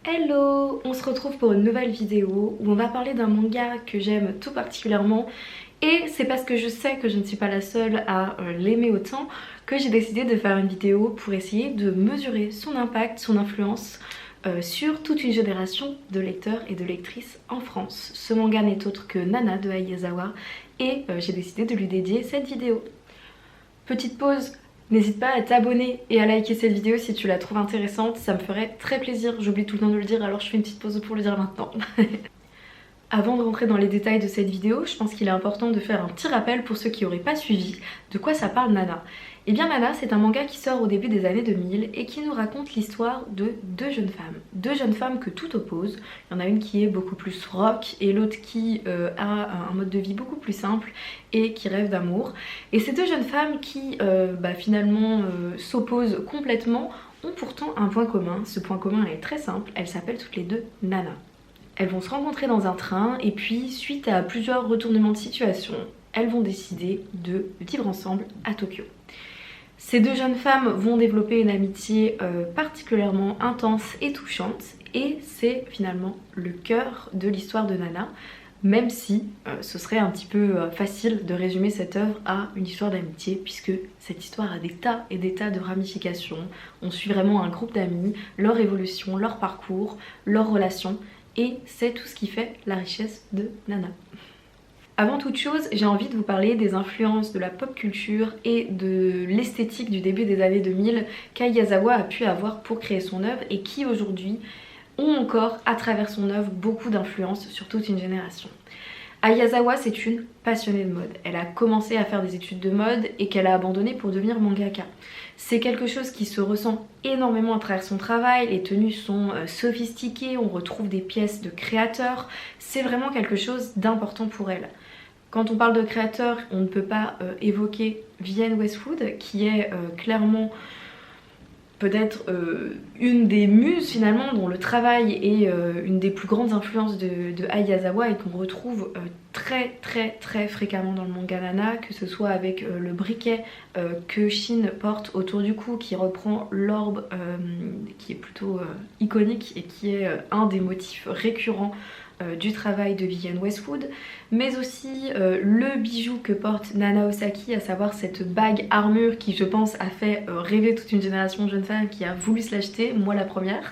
Hello! On se retrouve pour une nouvelle vidéo où on va parler d'un manga que j'aime tout particulièrement et c'est parce que je sais que je ne suis pas la seule à l'aimer autant que j'ai décidé de faire une vidéo pour essayer de mesurer son impact, son influence sur toute une génération de lecteurs et de lectrices en France. Ce manga n'est autre que Nana de Ayazawa et j'ai décidé de lui dédier cette vidéo. Petite pause. N'hésite pas à t'abonner et à liker cette vidéo si tu la trouves intéressante, ça me ferait très plaisir. J'oublie tout le temps de le dire, alors je fais une petite pause pour le dire maintenant. Avant de rentrer dans les détails de cette vidéo, je pense qu'il est important de faire un petit rappel pour ceux qui n'auraient pas suivi de quoi ça parle Nana. Et bien Nana, c'est un manga qui sort au début des années 2000 et qui nous raconte l'histoire de deux jeunes femmes. Deux jeunes femmes que tout oppose. Il y en a une qui est beaucoup plus rock et l'autre qui a un mode de vie beaucoup plus simple et qui rêve d'amour. Et ces deux jeunes femmes qui finalement s'opposent complètement ont pourtant un point commun. Ce point commun est très simple, elles s'appellent toutes les deux Nana. Elles vont se rencontrer dans un train et puis suite à plusieurs retournements de situation, elles vont décider de vivre ensemble à Tokyo. Ces deux jeunes femmes vont développer une amitié particulièrement intense et touchante et c'est finalement le cœur de l'histoire de Nana, même si ce serait un petit peu facile de résumer cette œuvre à une histoire d'amitié puisque cette histoire a des tas et des tas de ramifications. On suit vraiment un groupe d'amis, leur évolution, leur parcours, leurs relations et c'est tout ce qui fait la richesse de Nana. Avant toute chose, j'ai envie de vous parler des influences de la pop culture et de l'esthétique du début des années 2000 qu'Ayazawa a pu avoir pour créer son œuvre et qui aujourd'hui ont encore à travers son œuvre beaucoup d'influence sur toute une génération. Ayazawa, c'est une passionnée de mode. Elle a commencé à faire des études de mode et qu'elle a abandonné pour devenir mangaka. C'est quelque chose qui se ressent énormément à travers son travail, les tenues sont sophistiquées, on retrouve des pièces de créateurs, c'est vraiment quelque chose d'important pour elle. Quand on parle de créateurs, on ne peut pas évoquer Vivienne Westwood qui est clairement peut-être une des muses finalement dont le travail est une des plus grandes influences de Ayazawa et qu'on retrouve très fréquemment dans le manga Nana, que ce soit avec le briquet que Shin porte autour du cou qui reprend l'orbe qui est plutôt iconique et qui est un des motifs récurrents du travail de Vivienne Westwood, mais aussi le bijou que porte Nana Osaki, à savoir cette bague armure qui je pense a fait rêver toute une génération de jeunes femmes qui a voulu se l'acheter, moi la première,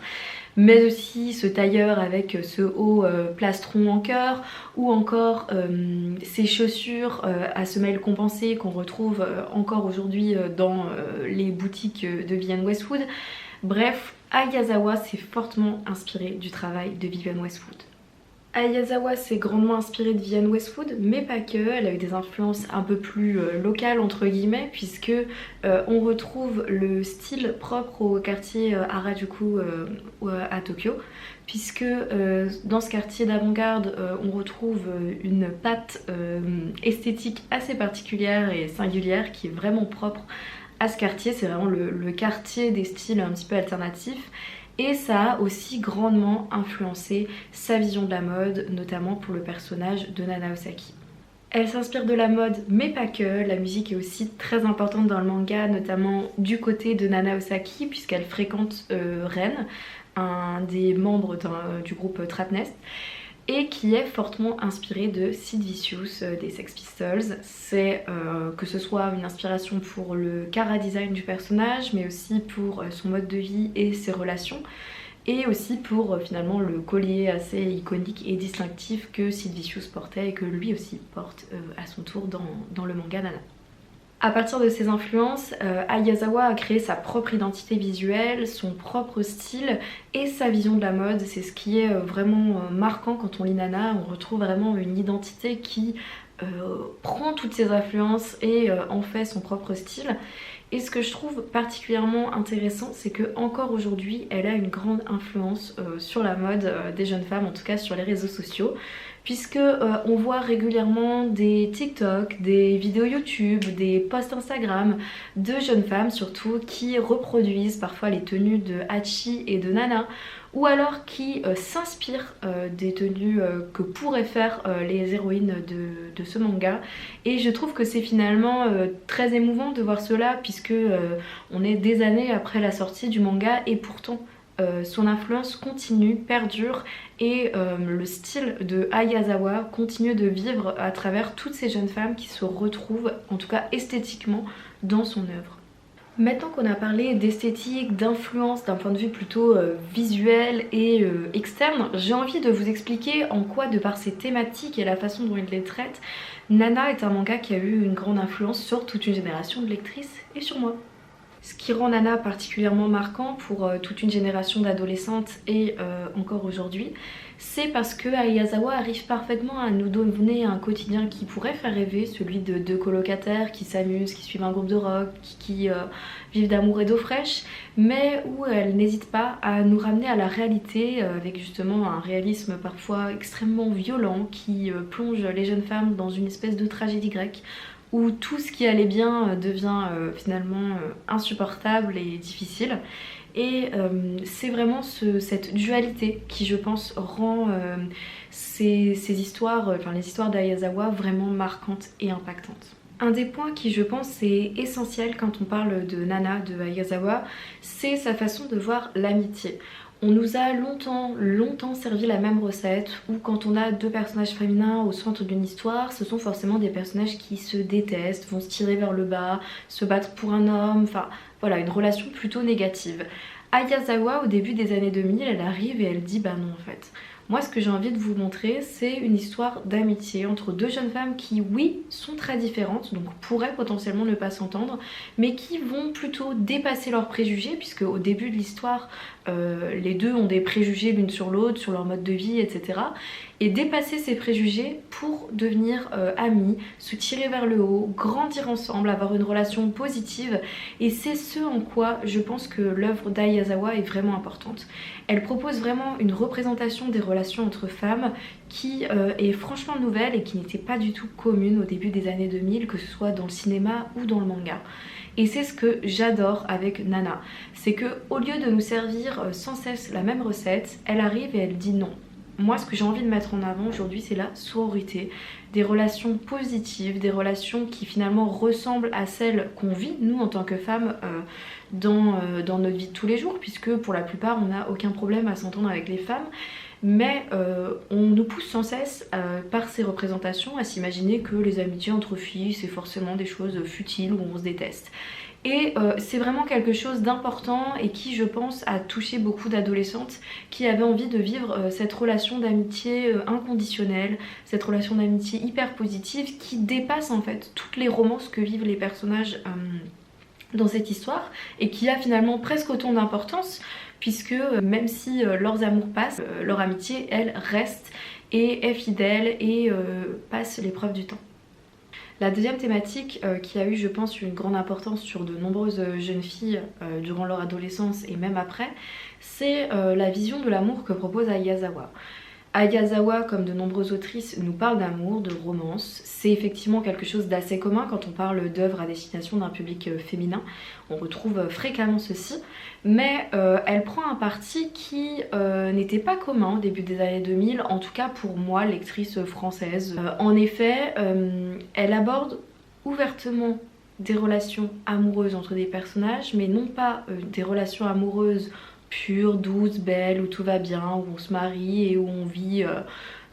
mais aussi ce tailleur avec ce haut plastron en cœur ou encore ces chaussures à semelles compensées qu'on retrouve encore aujourd'hui dans les boutiques de Vivienne Westwood. Bref, Ayazawa s'est fortement inspiré du travail de Vivienne Westwood. Ayazawa s'est grandement inspirée de Vivienne Westwood, mais pas que, elle a eu des influences un peu plus locales entre guillemets, puisque on retrouve le style propre au quartier Harajuku à Tokyo, puisque dans ce quartier d'avant-garde on retrouve une patte esthétique assez particulière et singulière qui est vraiment propre à ce quartier, c'est vraiment le quartier des styles un petit peu alternatifs. Et ça a aussi grandement influencé sa vision de la mode, notamment pour le personnage de Nana Osaki. Elle s'inspire de la mode, mais pas que. La musique est aussi très importante dans le manga, notamment du côté de Nana Osaki, puisqu'elle fréquente Ren, un des membres du groupe Trap Nest, et qui est fortement inspirée de Sid Vicious des Sex Pistols. C'est que ce soit une inspiration pour le chara design du personnage, mais aussi pour son mode de vie et ses relations, et aussi pour finalement le collier assez iconique et distinctif que Sid Vicious portait et que lui aussi porte à son tour dans le manga Nana. À partir de ses influences, Ayazawa a créé sa propre identité visuelle, son propre style et sa vision de la mode. C'est ce qui est vraiment marquant quand on lit Nana. On retrouve vraiment une identité qui prend toutes ses influences et en fait son propre style. Et ce que je trouve particulièrement intéressant, c'est que encore aujourd'hui, elle a une grande influence sur la mode des jeunes femmes, en tout cas sur les réseaux sociaux, puisque on voit régulièrement des TikTok, des vidéos YouTube, des posts Instagram de jeunes femmes surtout qui reproduisent parfois les tenues de Hachi et de Nana, ou alors qui s'inspirent des tenues que pourraient faire les héroïnes de ce manga. Et je trouve que c'est finalement très émouvant de voir cela, puisque on est des années après la sortie du manga et pourtant son influence continue, perdure et le style de Ayazawa continue de vivre à travers toutes ces jeunes femmes qui se retrouvent, en tout cas esthétiquement, dans son œuvre. Maintenant qu'on a parlé d'esthétique, d'influence d'un point de vue plutôt visuel et externe, j'ai envie de vous expliquer en quoi, de par ses thématiques et la façon dont il les traite, Nana est un manga qui a eu une grande influence sur toute une génération de lectrices et sur moi. Ce qui rend Nana particulièrement marquant pour toute une génération d'adolescentes et encore aujourd'hui, c'est parce que Ayazawa arrive parfaitement à nous donner un quotidien qui pourrait faire rêver, celui de deux colocataires qui s'amusent, qui suivent un groupe de rock, qui vivent d'amour et d'eau fraîche, mais où elle n'hésite pas à nous ramener à la réalité avec justement un réalisme parfois extrêmement violent qui plonge les jeunes femmes dans une espèce de tragédie grecque, où tout ce qui allait bien devient finalement insupportable et difficile. Et c'est vraiment cette dualité qui, je pense, rend ces histoires, les histoires d'Ayazawa vraiment marquantes et impactantes. Un des points qui, je pense, est essentiel quand on parle de Nana, de Ayazawa, c'est sa façon de voir l'amitié. On nous a longtemps servi la même recette où quand on a deux personnages féminins au centre d'une histoire, ce sont forcément des personnages qui se détestent, vont se tirer vers le bas, se battre pour un homme, enfin voilà, une relation plutôt négative. Ayazawa, au début des années 2000, elle arrive et elle dit bah non en fait. Moi ce que j'ai envie de vous montrer, c'est une histoire d'amitié entre deux jeunes femmes qui, oui, sont très différentes, donc pourraient potentiellement ne pas s'entendre, mais qui vont plutôt dépasser leurs préjugés, puisque au début de l'histoire, les deux ont des préjugés l'une sur l'autre, sur leur mode de vie, etc. Et dépasser ces préjugés pour devenir amies, se tirer vers le haut, grandir ensemble, avoir une relation positive. Et c'est ce en quoi je pense que l'œuvre d'Ayazawa est vraiment importante. Elle propose vraiment une représentation des relations entre femmes qui est franchement nouvelle et qui n'était pas du tout commune au début des années 2000, que ce soit dans le cinéma ou dans le manga. Et c'est ce que j'adore avec Nana, c'est que au lieu de nous servir sans cesse la même recette, elle arrive et elle dit non. Moi ce que j'ai envie de mettre en avant aujourd'hui, c'est la sororité, des relations positives, des relations qui finalement ressemblent à celles qu'on vit nous en tant que femmes dans notre vie de tous les jours, puisque pour la plupart on n'a aucun problème à s'entendre avec les femmes. Mais on nous pousse sans cesse par ces représentations à s'imaginer que les amitiés entre filles c'est forcément des choses futiles où on se déteste. Et c'est vraiment quelque chose d'important et qui, je pense, a touché beaucoup d'adolescentes qui avaient envie de vivre cette relation d'amitié inconditionnelle, cette relation d'amitié hyper positive qui dépasse en fait toutes les romances que vivent les personnages dans cette histoire et qui a finalement presque autant d'importance, puisque même si leurs amours passent, leur amitié, elle, reste et est fidèle et passe l'épreuve du temps. La deuxième thématique qui a eu, je pense, une grande importance sur de nombreuses jeunes filles durant leur adolescence et même après, c'est la vision de l'amour que propose Ayazawa. Ayazawa, comme de nombreuses autrices, nous parle d'amour, de romance. C'est effectivement quelque chose d'assez commun quand on parle d'œuvres à destination d'un public féminin. On retrouve fréquemment ceci. Mais elle prend un parti qui n'était pas commun au début des années 2000, en tout cas pour moi, lectrice française. En effet, elle aborde ouvertement des relations amoureuses entre des personnages, mais non pas des relations amoureuses pure, douce, belle, où tout va bien, où on se marie et où on vit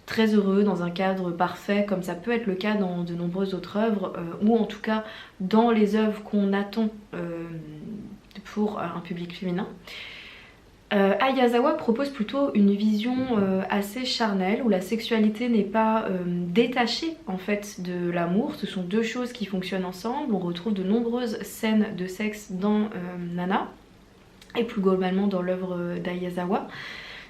très heureux dans un cadre parfait, comme ça peut être le cas dans de nombreuses autres œuvres, ou en tout cas dans les œuvres qu'on attend pour un public féminin. Ayazawa propose plutôt une vision assez charnelle où la sexualité n'est pas détachée en fait de l'amour. Ce sont deux choses qui fonctionnent ensemble. On retrouve de nombreuses scènes de sexe dans Nana et plus globalement dans l'œuvre d'Ayazawa.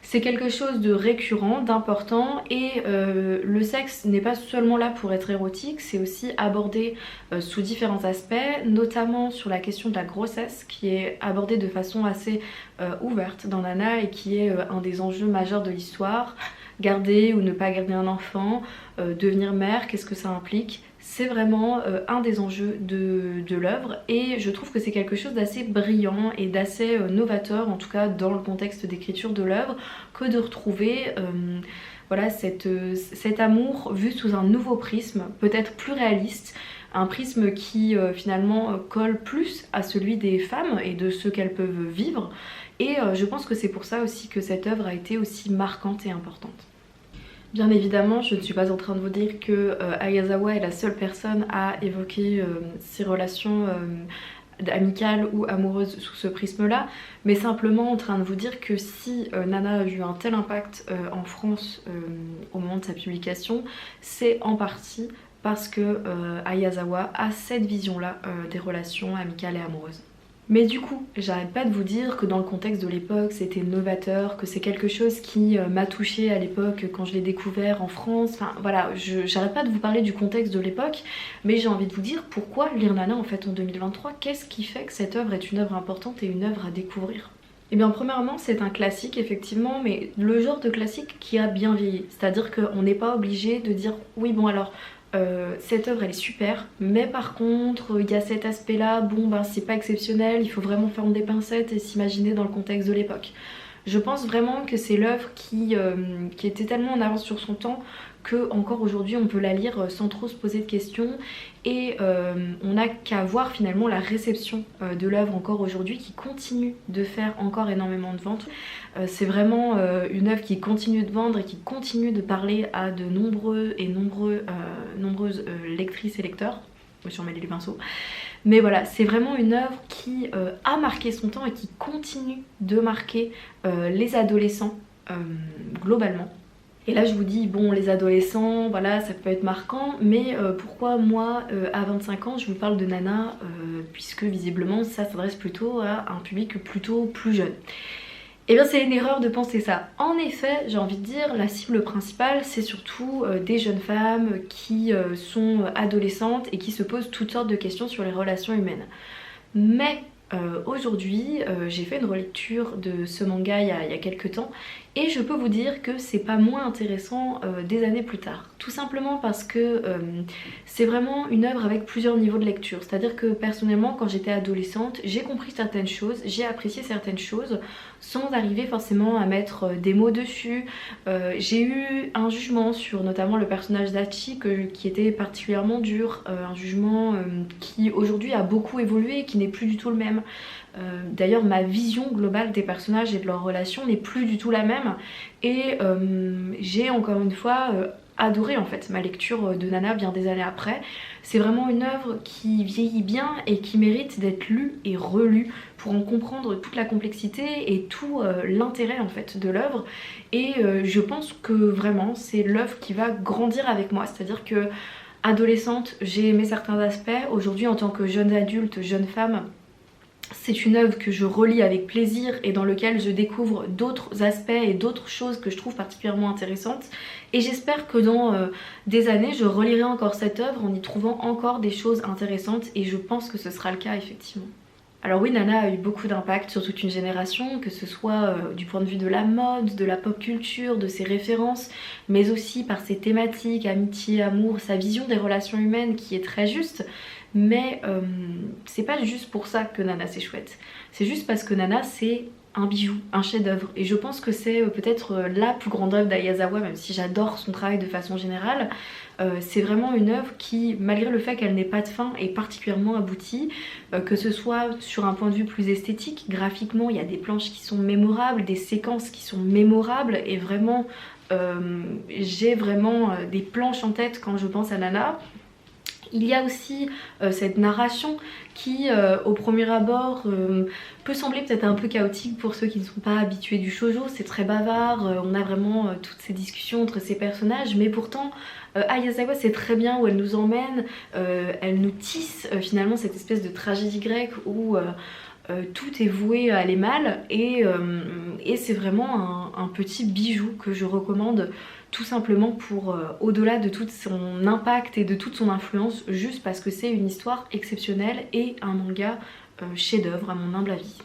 C'est quelque chose de récurrent, d'important, et le sexe n'est pas seulement là pour être érotique, c'est aussi abordé sous différents aspects, notamment sur la question de la grossesse qui est abordée de façon assez ouverte dans Nana et qui est un des enjeux majeurs de l'histoire. Garder ou ne pas garder un enfant, devenir mère, qu'est-ce que ça implique? C'est vraiment un des enjeux de l'œuvre et je trouve que c'est quelque chose d'assez brillant et d'assez novateur, en tout cas dans le contexte d'écriture de l'œuvre, que de retrouver voilà, cet amour vu sous un nouveau prisme, peut-être plus réaliste, un prisme qui finalement colle plus à celui des femmes et de ce qu'elles peuvent vivre. et je pense que c'est pour ça aussi que cette œuvre a été aussi marquante et importante. Bien évidemment, je ne suis pas en train de vous dire que Ayazawa est la seule personne à évoquer ses relations amicale ou amoureuse sous ce prisme-là, mais simplement en train de vous dire que si Nana a eu un tel impact en France au moment de sa publication, c'est en partie parce que Ayazawa a cette vision-là des relations amicales et amoureuses. Mais du coup, j'arrête pas de vous dire que dans le contexte de l'époque, c'était novateur, que c'est quelque chose qui m'a touchée à l'époque quand je l'ai découvert en France. Enfin voilà, j'arrête pas de vous parler du contexte de l'époque, mais j'ai envie de vous dire pourquoi lire Nana en fait en 2023. Qu'est-ce qui fait que cette œuvre est une œuvre importante et une œuvre à découvrir? Eh bien premièrement c'est un classique effectivement, mais le genre de classique qui a bien vieilli. C'est-à-dire qu'on n'est pas obligé de dire oui bon alors cette œuvre elle est super, mais par contre il y a cet aspect là, bon ben c'est pas exceptionnel, il faut vraiment faire des pincettes et s'imaginer dans le contexte de l'époque. Je pense vraiment que c'est l'œuvre qui était tellement en avance sur son temps que encore aujourd'hui on peut la lire sans trop se poser de questions, et on n'a qu'à voir finalement la réception de l'œuvre encore aujourd'hui qui continue de faire encore énormément de ventes. C'est vraiment une œuvre qui continue de vendre et qui continue de parler à de nombreuses lectrices et lecteurs. Je me suis emmêlé les pinceaux. Mais voilà, c'est vraiment une œuvre qui a marqué son temps et qui continue de marquer les adolescents globalement. Et là je vous dis, bon les adolescents, voilà ça peut être marquant, mais pourquoi moi à 25 ans je vous parle de Nana, puisque visiblement ça s'adresse plutôt à un public plutôt plus jeune. Et bien c'est une erreur de penser ça. En effet, j'ai envie de dire, la cible principale c'est surtout des jeunes femmes qui sont adolescentes et qui se posent toutes sortes de questions sur les relations humaines. Mais aujourd'hui, j'ai fait une relecture de ce manga il y a quelques temps, et je peux vous dire que c'est pas moins intéressant des années plus tard. Tout simplement parce que c'est vraiment une œuvre avec plusieurs niveaux de lecture. C'est-à-dire que personnellement, quand j'étais adolescente, j'ai compris certaines choses, j'ai apprécié certaines choses, sans arriver forcément à mettre des mots dessus. J'ai eu un jugement sur notamment le personnage d'Hachi qui était particulièrement dur, un jugement qui aujourd'hui a beaucoup évolué et qui n'est plus du tout le même. D'ailleurs ma vision globale des personnages et de leurs relations n'est plus du tout la même, et j'ai encore une fois adoré en fait ma lecture de Nana bien des années après. C'est vraiment une œuvre qui vieillit bien et qui mérite d'être lue et relue pour en comprendre toute la complexité et tout l'intérêt en fait de l'œuvre, et je pense que vraiment c'est l'œuvre qui va grandir avec moi. C'est-à-dire que adolescente j'ai aimé certains aspects, aujourd'hui en tant que jeune adulte, jeune femme, c'est une œuvre que je relis avec plaisir et dans laquelle je découvre d'autres aspects et d'autres choses que je trouve particulièrement intéressantes. Et j'espère que dans des années, je relirai encore cette œuvre en y trouvant encore des choses intéressantes, et je pense que ce sera le cas effectivement. Alors oui, Nana a eu beaucoup d'impact sur toute une génération, que ce soit du point de vue de la mode, de la pop culture, de ses références, mais aussi par ses thématiques, amitié, amour, sa vision des relations humaines qui est très juste. Mais c'est pas juste pour ça que Nana c'est chouette, c'est juste parce que Nana c'est un bijou, un chef-d'œuvre, et je pense que c'est peut-être la plus grande œuvre d'Ayazawa, même si j'adore son travail de façon générale. C'est vraiment une œuvre qui, malgré le fait qu'elle n'ait pas de fin, est particulièrement aboutie, que ce soit sur un point de vue plus esthétique, graphiquement il y a des planches qui sont mémorables, des séquences qui sont mémorables, et vraiment j'ai vraiment des planches en tête quand je pense à Nana. Il y a aussi cette narration qui au premier abord peut sembler peut-être un peu chaotique pour ceux qui ne sont pas habitués du shoujo. C'est très bavard, on a vraiment toutes ces discussions entre ces personnages, mais pourtant Ayazawa sait très bien où elle nous emmène, elle nous tisse finalement cette espèce de tragédie grecque où tout est voué à aller mal, et c'est vraiment un petit bijou que je recommande tout simplement pour au-delà de tout son impact et de toute son influence, juste parce que c'est une histoire exceptionnelle et un manga chef-d'œuvre à mon humble avis.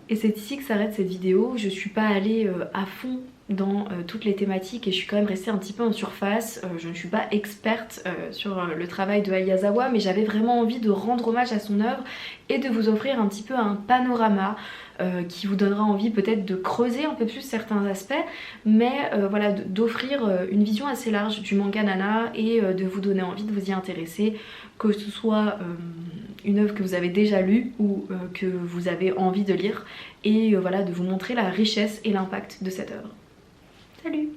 Et c'est ici que s'arrête cette vidéo. Je suis pas allée à fond dans toutes les thématiques et je suis quand même restée un petit peu en surface. Je ne suis pas experte sur le travail de Ayazawa, mais j'avais vraiment envie de rendre hommage à son œuvre et de vous offrir un petit peu un panorama qui vous donnera envie peut-être de creuser un peu plus certains aspects, mais voilà, d'offrir une vision assez large du manga Nana et de vous donner envie de vous y intéresser, que ce soit une œuvre que vous avez déjà lue ou que vous avez envie de lire, et voilà, de vous montrer la richesse et l'impact de cette œuvre. Salut!